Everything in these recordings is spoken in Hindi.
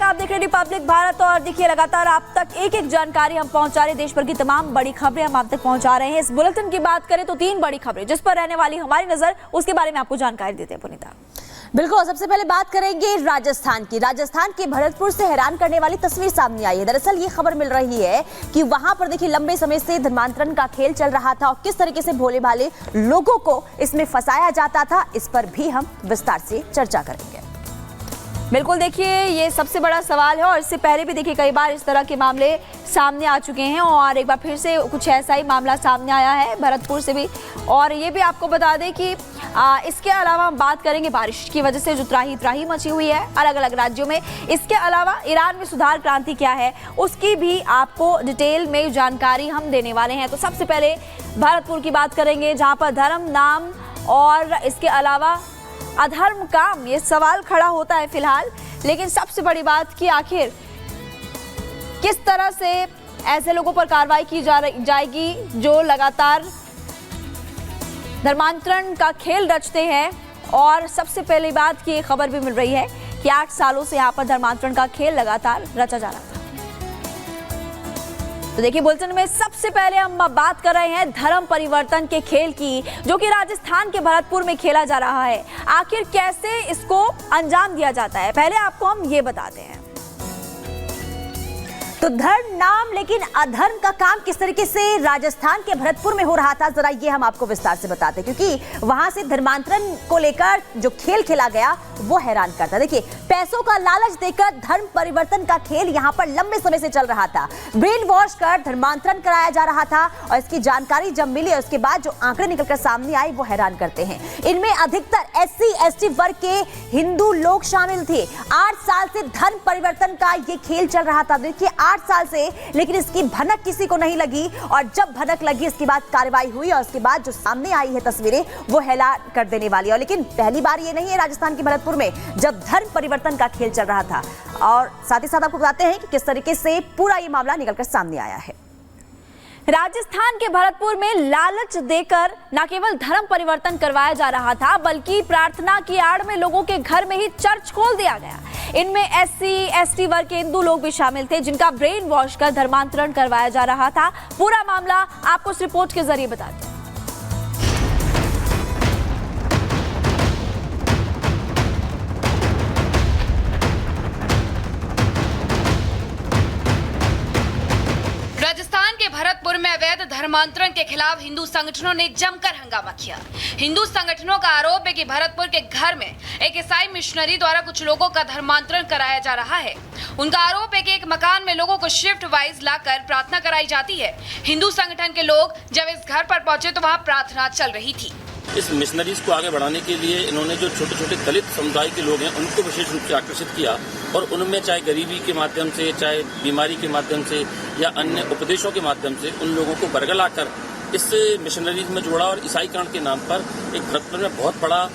आप देख रहे हैं रिपब्लिक भारत और देखिए लगातार आप तक एक एक जानकारी हम पहुंचा रहे हैं। देश भर की तमाम बड़ी खबरें हम आप तक पहुंचा रहे हैं। इस बुलेटिन की बात करें तो 3 बड़ी खबरें जिस पर रहने वाली हमारी नजर, उसके बारे में आपको जानकारी देते हैं पुनीता। बिल्कुल, सबसे पहले बात करेंगे राजस्थान की। राजस्थान के भरतपुर से हैरान करने वाली तस्वीर सामने आई है। दरअसल ये खबर मिल रही है कि वहां पर देखिए लंबे समय से धर्मांतरण का खेल चल रहा था और किस तरीके से भोले भाले लोगों को इसमें फंसाया जाता था, इस पर भी हम विस्तार से चर्चा करेंगे। बिल्कुल, देखिए ये सबसे बड़ा सवाल है और इससे पहले भी देखिए कई बार इस तरह के मामले सामने आ चुके हैं और एक बार फिर से कुछ ऐसा ही मामला सामने आया है भरतपुर से भी। और ये भी आपको बता दें कि इसके अलावा हम बात करेंगे बारिश की वजह से जो त्राही मची हुई है अलग अलग राज्यों में। इसके अलावा ईरान में सुधार क्रांति क्या है उसकी भी आपको डिटेल में जानकारी हम देने वाले हैं। तो सबसे पहले भरतपुर की बात करेंगे जहाँ पर धर्म, नाम और इसके अलावा अधर्म काम, ये सवाल खड़ा होता है फिलहाल। लेकिन सबसे बड़ी बात कि आखिर किस तरह से ऐसे लोगों पर कार्रवाई की जाएगी जो लगातार धर्मांतरण का खेल रचते हैं। और सबसे पहली बात की खबर भी मिल रही है कि 8 सालों से यहाँ पर धर्मांतरण का खेल लगातार रचा जा रहा था। तो देखिए बुलेटिन में सबसे पहले हम बात कर रहे हैं धर्म परिवर्तन के खेल की, जो कि राजस्थान के भरतपुर में खेला जा रहा है। आखिर कैसे इसको अंजाम दिया जाता है, पहले आपको हम ये बताते हैं। तो धर्म, नाम, लेकिन अधर्म का काम किस तरीके से राजस्थान के भरतपुर में हो रहा था, जरा ये हम आपको विस्तार से बताते हैं, क्योंकि वहां से धर्मांतरण को लेकर जो खेल खेला गया वो हैरान करता। देखिए, पैसों का लालच देकर धर्म परिवर्तन का खेल यहां पर लंबे समय से चल रहा था। ब्रेन वॉश कर धर्मांतरण कराया जा रहा था और इसकी जानकारी जब मिली और उसके बाद जो आंकड़े निकलकर सामने आए वो हैरान करते हैं। इनमें अधिकतर SC ST वर्ग के हिंदू लोग शामिल थे। 8 साल से धर्म परिवर्तन का ये खेल चल रहा था। देखिए 8 साल से, लेकिन इसकी भनक किसी को नहीं लगी और जब भनक लगी इसके बाद कार्रवाई हुई और उसके बाद जो सामने आई है तस्वीरें वो हैरान कर देने वाली है। लेकिन पहली बार ये नहीं है राजस्थान के भरतपुर में जब धर्म परिवर्तन का खेल चल रहा था। और साथ ही साथ आपको बताते हैं कि किस तरीके से पूरा ये मामला निकलकर सामने आया है। राजस्थान के भरतपुर में लालच देकर न केवल धर्म परिवर्तन करवाया जा रहा था, बल्कि प्रार्थना की आड़ में लोगों के घर में ही चर्च खोल दिया गया। इनमें SC ST वर्ग के हिंदू लोग भी शामिल थे जिनका ब्रेन वॉश कर धर्मांतरण करवाया जा रहा था। पूरा मामला आपको इस रिपोर्ट के जरिए बताते हैं। राजस्थान के भरतपुर में अवैध धर्मांतरण के खिलाफ हिंदू संगठनों ने जमकर हंगामा किया। हिंदू संगठनों का आरोप है कि भरतपुर के घर में एक ईसाई मिशनरी द्वारा कुछ लोगों का धर्मांतरण कराया जा रहा है। उनका आरोप है कि एक मकान में लोगों को शिफ्ट वाइज लाकर प्रार्थना कराई जाती है। हिंदू संगठन के लोग जब इस घर पर पहुंचे तो वहाँ प्रार्थना चल रही थी। इस मिशनरीज को आगे बढ़ाने के लिए इन्होंने जो छोटे छोटे दलित समुदाय के लोग हैं उनको विशेष रूप से आकर्षित किया और उनमें चाहे गरीबी के माध्यम से, चाहे बीमारी के माध्यम से या अन्य उपदेशों के माध्यम से उन लोगों को बरगला कर इस मिशनरीज में जोड़ा और ईसाईकरण के नाम पर एक भरतपुर में बहुत बड़ा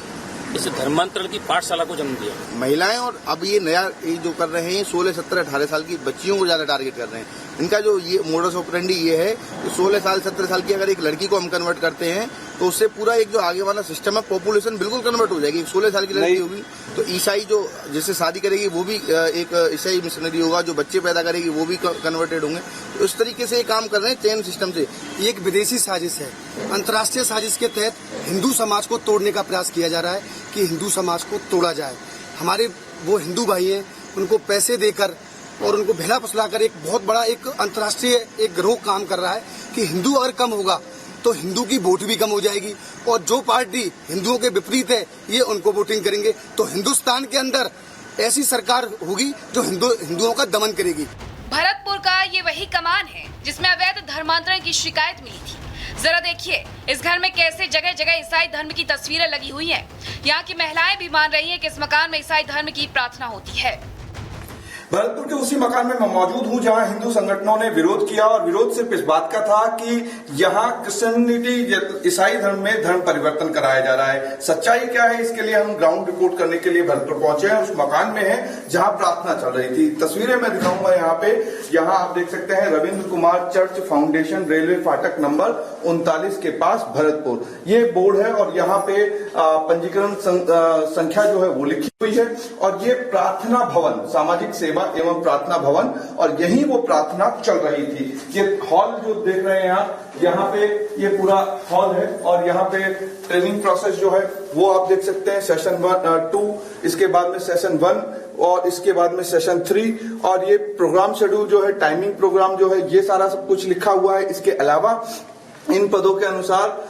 इस धर्मांतरण की पाठशाला को जन्म दिया। महिलाएं और अब ये नया जो कर रहे हैं 16, 17, 18 साल की बच्चियों को ज्यादा टारगेट कर रहे हैं। इनका जो ये मोडस ऑपरेंडी ये है कि 16 साल 17 साल की अगर एक लड़की को हम कन्वर्ट करते हैं तो उससे पूरा एक जो आगे वाला सिस्टम है पॉपुलेशन बिल्कुल कन्वर्ट हो जाएगी। 16 साल की लड़की होगी तो ईसाई जो जिससे शादी करेगी वो भी एक ईसाई मिशनरी होगा, जो बच्चे पैदा करेगी वो भी कन्वर्टेड होंगे। तो इस तरीके से ये काम कर रहे हैं चेन सिस्टम से। एक विदेशी साजिश है, अंतर्राष्ट्रीय साजिश के तहत हिंदू समाज को तोड़ने का प्रयास किया जा रहा है कि हिंदू समाज को तोड़ा जाए। हमारे वो हिंदू भाई हैं, उनको पैसे देकर और उनको भेला फुसलाकर एक बहुत बड़ा एक अंतर्राष्ट्रीय एक गिरोह काम कर रहा है कि हिंदू अगर कम होगा तो हिंदू की वोट भी कम हो जाएगी और जो पार्टी हिंदुओं के विपरीत है ये उनको वोटिंग करेंगे तो हिंदुस्तान के अंदर ऐसी सरकार होगी जो हिंदुओं का दमन करेगी। भरतपुर का ये वही कमान है जिसमें अवैध धर्मांतरण की शिकायत मिली थी। जरा देखिए इस घर में कैसे जगह जगह ईसाई धर्म की तस्वीरें लगी हुई हैं। यहाँ की महिलाएं भी मान रही हैं कि इस मकान में ईसाई धर्म की प्रार्थना होती है। भरतपुर के उसी मकान में मैं मौजूद हूं जहां हिंदू संगठनों ने विरोध किया और विरोध सिर्फ इस बात का था कि यहां क्रिश्चियनिटी ईसाई धर्म में धर्म परिवर्तन कराया जा रहा है। सच्चाई क्या है इसके लिए हम ग्राउंड रिपोर्ट करने के लिए भरतपुर पहुंचे हैं। उस मकान में है जहां प्रार्थना चल रही थी। तस्वीरें मैं दिखाऊंगा यहाँ पे। यहाँ आप देख सकते हैं Ravindra Kumar church foundation, railway फाटक नंबर 39 के पास भरतपुर, ये बोर्ड है और यहाँ पे पंजीकरण संख्या जो है वो लिखी हुई है। और ये प्रार्थना भवन, सामाजिक सेवा एवं प्रार्थना भवन, और यही वो प्रार्थना चल रही थी। ये हॉल जो देख रहे हैं आप, यहाँ पे ये पूरा हॉल है और यहाँ पे ट्रेनिंग प्रोसेस जो है वो आप देख सकते हैं। सेशन 2, इसके बाद में सेशन 1 और इसके बाद में सेशन 3, और ये प्रोग्राम शेड्यूल जो है, टाइमिंग प्रोग्राम जो है, ये सारा सब कुछ लिखा हुआ है। इसके अलावा इन पदों के अनुसार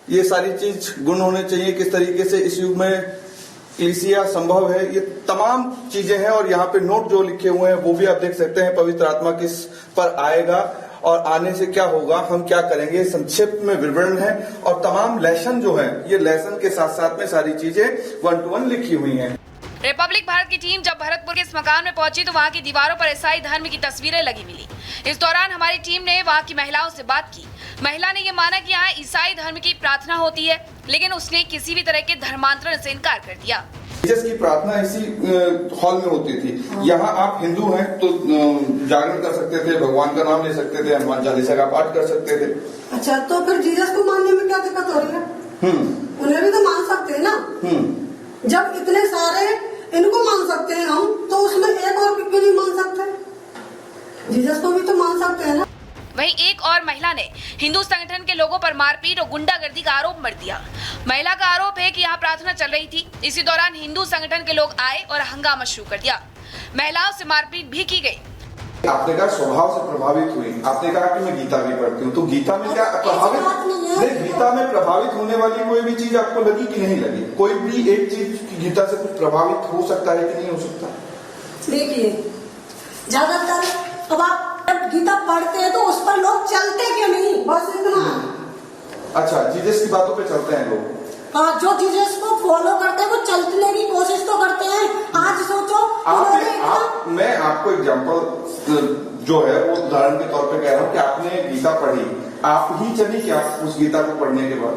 ये सारी चीज गुण होने चाहिए, किस तरीके से इस युग में क्लीसिया संभव है, ये तमाम चीजें हैं। और यहाँ पे नोट जो लिखे हुए हैं वो भी आप देख सकते हैं। पवित्र आत्मा किस पर आएगा और आने से क्या होगा, हम क्या करेंगे, संक्षिप्त में विवरण है। और तमाम लेसन जो है, ये लेसन के साथ साथ में सारी चीजें 1 to 1 लिखी हुई हैं। रिपब्लिक भारत की टीम जब भरतपुर के इस मकान में पहुंची तो वहां की दीवारों पर ईसाई धर्म की तस्वीरें लगी मिली। इस दौरान हमारी टीम ने वहां की महिलाओं से बात की। महिला ने ये माना कि यहाँ ईसाई धर्म की प्रार्थना होती है, लेकिन उसने किसी भी तरह के धर्मांतरण से इनकार कर दिया। जीसस की प्रार्थना इसी हॉल में होती थी। यहाँ आप हिंदू हैं तो जागरण कर सकते थे, भगवान का नाम ले सकते थे, हनुमान चालीसा का पाठ कर सकते थे। अच्छा, तो फिर जीसस को मानने में क्या दिक्कत हो रही है? उन्हें भी तो मान सकते हैं ना। जब इतने सारे इनको मान सकते हैं हम, तो उसमें एक और क्यों नहीं मान सकते? जीसस को भी तो मान सकते हैं ना। वहीं एक और महिला ने हिंदू संगठन के लोगों पर मारपीट और गुंडागर्दी का आरोप मढ़ दिया। महिला का आरोप है कि यहाँ प्रार्थना चल रही थी, इसी दौरान हिंदू संगठन के लोग आए और हंगामा शुरू कर दिया। महिलाओं से मारपीट भी की गई। आपने कहा स्वभाव से प्रभावित हुई, आपने कहा कि मैं गीता भी पढ़ती हूँ, तो गीता में क्या प्रभावित नहीं, गीता में प्रभावित होने वाली कोई भी चीज आपको लगी कि नहीं लगी? कोई भी एक चीज गीता से कुछ प्रभावित हो सकता है कि नहीं हो सकता? देखिए, ज्यादातर अब आप जब गीता पढ़ते हैं तो उस पर लोग चलते क्यों नहीं, बस इतना। अच्छा, जीसस की बातों पे चलते हैं लोग। हाँ, जो जीसस को फॉलो करते हैं वो चलने की कोशिश तो करते हैं। आज सोचो, मैं आपको एग्जांपल जो है वो उदाहरण के तौर पे कह रहा हूँ कि आपने गीता पढ़ी, आप ही चली क्या उस गीता को पढ़ने के बाद?